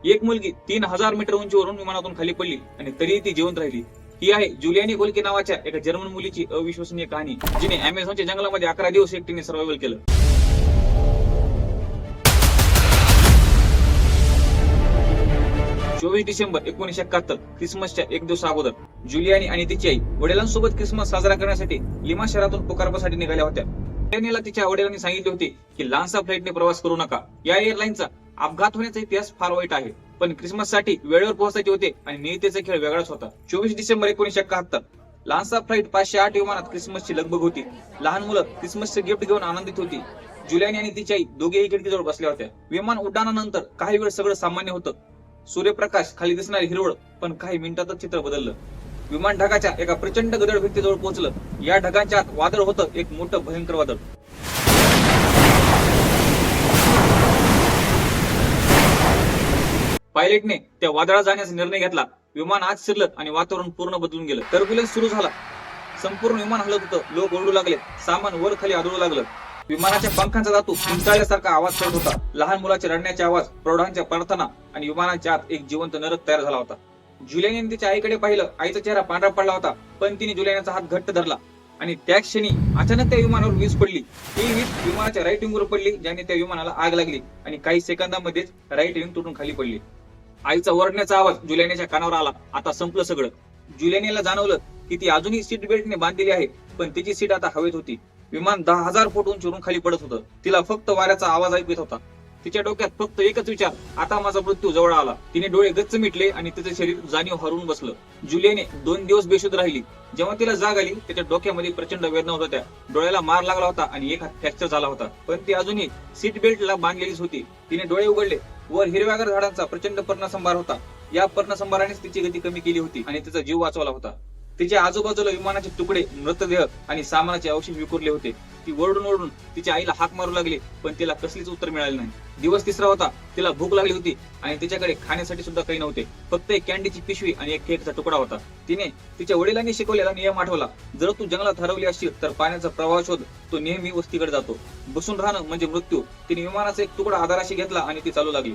एक मुलगी 3000 मीटर उंचीवरून विमानातून खाली पडली आणि तरीही ती जिवंत राहिली. ही आहे जुलियानी गोल्के नावाच्या एका जर्मन मुलीची अविश्वसनीय कहाणी, जिने अमेझॉनच्या जंगलामध्ये 11 दिवस एकटीने सर्व्हायव्हल केलं. 24 डिसेंबर 1971 ख्रिसमसच्या एक दिवस अगोदर जुलियानी आणि तिची आई वडिलांसोबत ख्रिसमस साजरा करण्यासाठी लिमा शहरातून पुकारपासाठी निघाल्या होत्या. जुलियानीला तिच्या वडिलांनी सांगितले होते की लान्सा फ्लाईटने प्रवास करू नका. या एअरलाईनचा अपघात होण्याचा इतिहास फार वाईट आहे, पण ख्रिसमससाठी वेळेवर पोहोचायचे होते आणि नियतीचा खेळ वेगळाच होता. 24 डिसेंबर 1971 लान्सा फ्लाईट 508 विमानात ख्रिसमसची लगबग होती. लहान मुलं ख्रिसमसचे गिफ्ट घेऊन आनंदित होती. जुलियानी आणि तिची आई दोघेही खिडकीजवळ बसल्या होत्या. विमान उड्डाणानंतर काही वेळ सगळं सामान्य होतं. सूर्यप्रकाश, खाली दिसणारी हिरवळ, पण काही मिनिटातच चित्र बदललं. विमान ढगाच्या एका प्रचंड गडद भिंतीजवळ पोहोचलं. या ढगांच्या आत वादळ होतं, एक मोठं भयंकर वादळ. पायलटने त्या वादळात जाण्याचा निर्णय घेतला. विमान आत शिरलं आणि वातावरण पूर्ण बदलून गेलं. टर्ब्युलन्स सुरू झाला. संपूर्ण विमान हलत होतं. लोक ओरडू लागले. सामान वर खाली आदळू लागलं. विमानाच्या पंखांचा धातू किंचाळल्यासारखा आवाज करत होता. लहान मुलाचे रडण्याचे आवाज, प्रौढांच्या प्रार्थना आणि विमानाच्या आत एक जिवंत नरक तयार झाला होता. जुलियानीने तिच्या आईकडे पाहिलं. आईचा चेहरा पांढरा पडला होता, पण तिने जुलियानीचा हात घट्ट धरला आणि त्याच क्षणी अचानक त्या विमानावर वीज पडली. ही वीज विमानाच्या राईट विंगवर पडली, ज्याने त्या विमानाला आग लागली आणि काही सेकंदामध्येच राईट विंग तुटून खाली पडली. आईचा ओरडण्याचा आवाज जुलियानीच्या कानावर आला. आता संपलं सगळं. जुलियानीला जाणवलं की ती अजूनही सीट बेल्टने बांधलेली आहे, पण तिची सीट आता हवेत होती. विमान 10,000 फूट उंचीवरून खाली पडत होतं. तिला फक्त वाऱ्याचा आवाज ऐकू येत होता. तिच्या डोक्यात फक्त एकच विचार, आता माझा मृत्यू जवळ आला. तिने डोळे गच्च मिटले आणि तिचे शरीर जाणीव हरवून बसलं. जुलियानी 2 दिवस बेशुद्ध राहिली. जेव्हा तिला जाग आली, त्याच्या डोक्यामध्ये प्रचंड वेदना होत होत्या. डोळ्याला मार लागला होता आणि एक हात फ्रॅक्चर झाला होता, पण ती अजूनही सीट बेल्टला बांधलेलीच होती. तिने डोळे उघडले. वर हिरव्यागार झाडांचा प्रचंड पर्णसंभार होता. या पर्णसंभारानेच तिची गती कमी केली होती आणि तिचा जीव वाचवला होता. तिच्या आजूबाजूला विमानाचे तुकडे, मृतदेह आणि सामानाचे अवशेष विखुरले होते. ती ओरडून तिच्या आईला हाक मारू लागली, पण तिला कसलीच उत्तर मिळाले नाही. दिवस तिसरा होता. तिला भूक लागली होती आणि तिच्याकडे खाण्यासाठी सुद्धा काही नव्हते. फक्त एक कॅन्डीची पिशवी आणि एक केकचा तुकडा होता. तिने तिच्या वडिलांनी शिकवलेला नियम आठवला, जर तू जंगलात हरवली असशील तर पाण्याचा प्रवाह शोध, तो नेहमी वस्तीकडे जातो. बसून राहणं म्हणजे मृत्यू. तिने विमानाचा एक तुकडा आधाराशी घेतला आणि ती चालू लागली.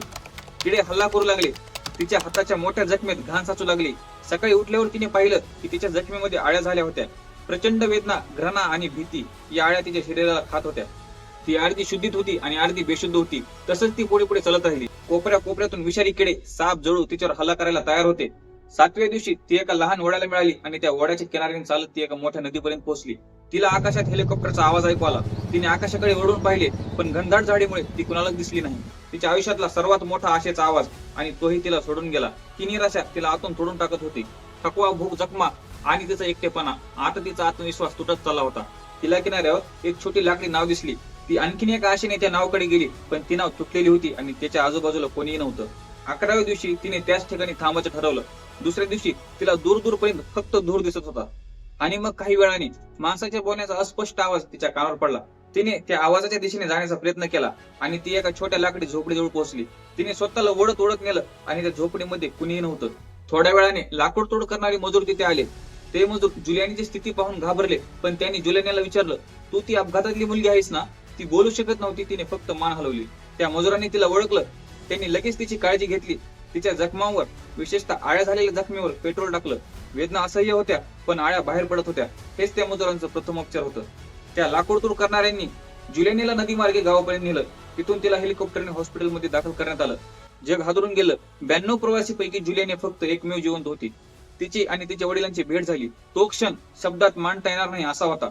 किडे हल्ला करू लागले. तिच्या हाताच्या मोठ्या जखमेत घाण साचू लागली. सकाळी उठल्यावर तिने पाहिलं की तिच्या जखमेमध्ये आळ्या झाल्या होत्या. प्रचंड वेदना, घृणा आणि भीती या आळ्या तिच्या शरीराला खात होत्या. ती अर्धी शुद्धीत होती आणि अर्धी बेशुद्ध होती. तसंच ती पुढे पुढे चालत राहिली. कोपऱ्यातून विषारी किडे, साप, जळू तिच्यावर हल्ला करायला तयार होते. 7व्या दिवशी ती एका लहान ओढ्याला मिळाली आणि त्या ओढ्याच्या किनाऱ्याने चालत ती एका मोठ्या नदीपर्यंत पोहोचली. तिला आकाशात हेलिकॉप्टरचा आवाज ऐकू आला. तिने आकाशाकडे वळून पाहिले, पण घनदाट झाडीमुळे ती कुणालाच दिसली नाही. तिच्या आयुष्यातला सर्वात मोठा आशेचा आवाज, आणि तोही तिला सोडून गेला. ही निराशा तिला आतून तोडून टाकत होती. थकवा, भूक, जखमा आणि तिचा एकटेपणा. आता तिचा आत्मविश्वास तुटत चालला होता. तिला किनाऱ्यावर एक छोटी लाकडी नाव दिसली. ती आणखीन एका आशेने त्या नावाकडे गेली, पण ती नाव तुटलेली होती आणि त्याच्या आजूबाजूला कोणीही नव्हतं. 11व्या दिवशी तिने त्याच ठिकाणी थांबायचं ठरवलं. दुसऱ्या दिवशी तिला दूरपर्यंत फक्त धूर दिसत होता. आणि मग काही वेळाने माणसाच्या बोलण्याचा अस्पष्ट आवाज तिच्या कानावर पडला. तिने त्या आवाजाच्या दिशेने जाण्याचा प्रयत्न केला आणि ती एका छोट्या लाकडी झोपडीजवळ पोहोचली. तिने स्वतःला ओढत नेलं आणि त्या झोपडीमध्ये कुणीही नव्हतं. थोड्या वेळाने लाकूड तोड करणारे मजूर तिथे आले. ते मजूर जुलियानीची स्थिती पाहून घाबरले, पण त्यांनी जुलियानीला विचारलं, तू ती अपघातातली मुलगी आहेस ना? ती बोलू शकत नव्हती. तिने फक्त मान हलवली. त्या मजुरांनी तिला ओळखलं. त्यांनी लगेच तिची काळजी घेतली. तिच्या जखमांवर, विशेषतः आळ्या झालेल्या जखमीवर पेट्रोल टाकलं. वेदना असह्य होत्या, पण आळ्या बाहेर पडत होत्या. हेच त्या मजुरांचं प्रथमोपचार होतं. त्या लाकूड तोड करणाऱ्यांनी जुलियानीला नदीमार्गे गावापर्यंत नेलं. तिथून तिला हेलिकॉप्टरने हॉस्पिटलमध्ये दाखल करण्यात आलं. जग हादरून गेलं. 92 प्रवासीपैकी जुलियानी फक्त एकमेव जिवंत होती. तिची आणि तिच्या वडिलांची भेट झाली. तो क्षण शब्दात मांडता येणार नाही असा होता.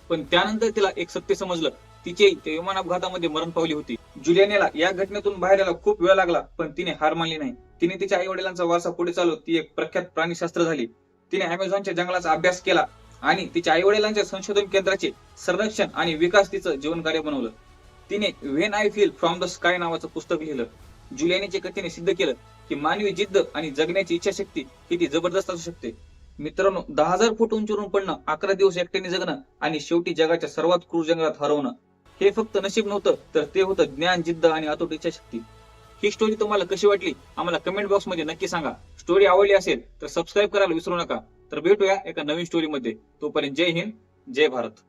पण त्यानंतर तिला एक सत्य समजलं. तिची त्या विमान अपघातामध्ये मरण पावली होती. जुलियानीला या घटनेतून बाहेर यायला खूप वेळ लागला, पण तिने हार मानली नाही. तिने तिच्या आई वडिलांचा वारसा पुढे चालवत ती एक प्रख्यात प्राणीशास्त्र झाली. तिने अमेझॉनच्या जंगलाचा अभ्यास केला आणि तिच्या आई वडिलांच्या संशोधन केंद्राचे संरक्षण आणि विकास तिचं जीवन कार्य बनवलं. तिने when I feel from the sky नावाचं पुस्तक लिहिलं. जुलियानीच्या कथेने सिद्ध केलं की मानवी जिद्द आणि जगण्याची इच्छाशक्ती किती जबरदस्त असू शकते. मित्रांनो, 10,000 फूट उंचीवरून पडणं, 11 दिवस एकट्याने जगणं आणि शेवटी जगाच्या सर्वात क्रूर जंगलात हरवणं, हे फक्त नशीब नव्हतं, तर ते होतं ज्ञान, जिद्द आणि अतूट इच्छाशक्ती. ही स्टोरी तुम्हाला कशी वाटली आम्हाला कमेंट बॉक्स मध्ये नक्की सांगा. स्टोरी आवडली असेल तर सबस्क्राईब करायला विसरू नका. तर भेटूया एका नवीन स्टोरी मध्ये. तोपर्यंत जय हिंद, जय भारत.